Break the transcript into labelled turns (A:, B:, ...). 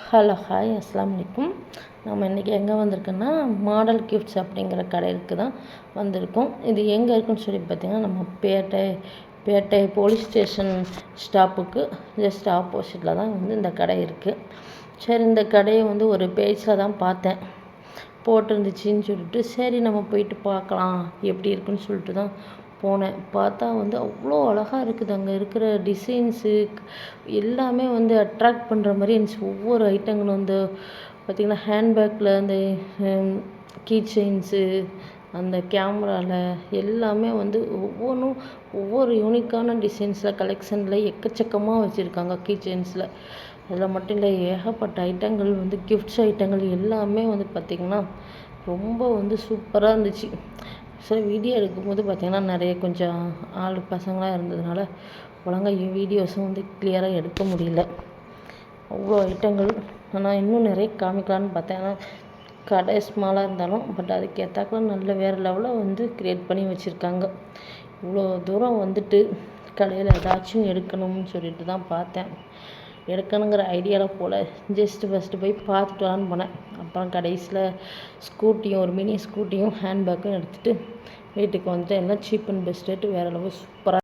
A: Hello hi அஸ்ஸலாமு அலைக்கும். நம்ம இன்றைக்கி எங்கே வந்திருக்கோன்னா மாடல் கிஃப்ட்ஸ் அப்படிங்கிற கடைக்கு தான் வந்திருக்கோம். இது எங்கே இருக்குன்னு சொல்லி பார்த்திங்கன்னா நம்ம பேட்டை போலீஸ் ஸ்டேஷன் ஸ்டாப்புக்கு ஜஸ்ட் ஆப்போசிட்டில் தான் இந்த கடை இருக்குது. சரி, இந்த கடையை ஒரு பேஜில் தான் பார்த்தேன், போட்டிருந்துச்சின்னு சொல்லிட்டு சரி நம்ம போயிட்டு பார்க்கலாம் எப்படி இருக்குன்னு சொல்லிட்டு தான் போனேன். பார்த்தா அவ்வளோ அழகாக இருக்குது. அங்கே இருக்கிற டிசைன்ஸு எல்லாமே அட்ராக்ட் பண்ணுற மாதிரி இருந்துச்சு. ஒவ்வொரு ஐட்டங்களும் பார்த்திங்கன்னா ஹேண்ட்பேக்கில் அந்த கீ செயின்ஸு, அந்த கேமராவில் எல்லாமே ஒவ்வொன்றும் ஒவ்வொரு யூனிக்கான டிசைன்ஸில் கலெக்ஷனில் எக்கச்சக்கமாக வச்சுருக்காங்க. கீ செயின்ஸில் அதில் மட்டும் இல்லை, ஏகப்பட்ட ஐட்டங்கள் கிஃப்ட்ஸ் ஐட்டங்கள் எல்லாமே பார்த்திங்கன்னா ரொம்ப சூப்பராக இருந்துச்சு. சரி, வீடியோ எடுக்கும்போது பார்த்திங்கன்னா நிறைய கொஞ்சம் பசங்களாக இருந்ததுனால ஒழுங்காக வீடியோஸும் கிளியராக எடுக்க முடியல. அவ்வளோ ஐட்டங்கள் நான் இன்னும் நிறைய காமிக்கலான்னு பார்த்தேன். ஆனால் கடை ஸ்மாலாக இருந்தாலும் பட் அதுக்கு ஏற்றாக்குள்ள நல்ல வேறு லெவலில் க்ரியேட் பண்ணி வச்சுருக்காங்க. இவ்வளோ தூரம் கடையில் ஏதாச்சும் எடுக்கணும்னு சொல்லிட்டு தான் பார்த்தேன். எடுக்கணுங்கிற ஐடியாவில் போல் ஃபஸ்ட்டு போய் பார்த்துட்டு வரலான்னு போனேன். அப்புறம் கடைசியில் ஸ்கூட்டியும் ஒரு மினி ஸ்கூட்டியும் ஹேண்ட்பேக்கும் எடுத்துகிட்டு வீட்டுக்கு வந்துட்டு எல்லாம் சீப் அண்ட் பெஸ்ட் ரேட்டு வேறு லெவல் சூப்பராக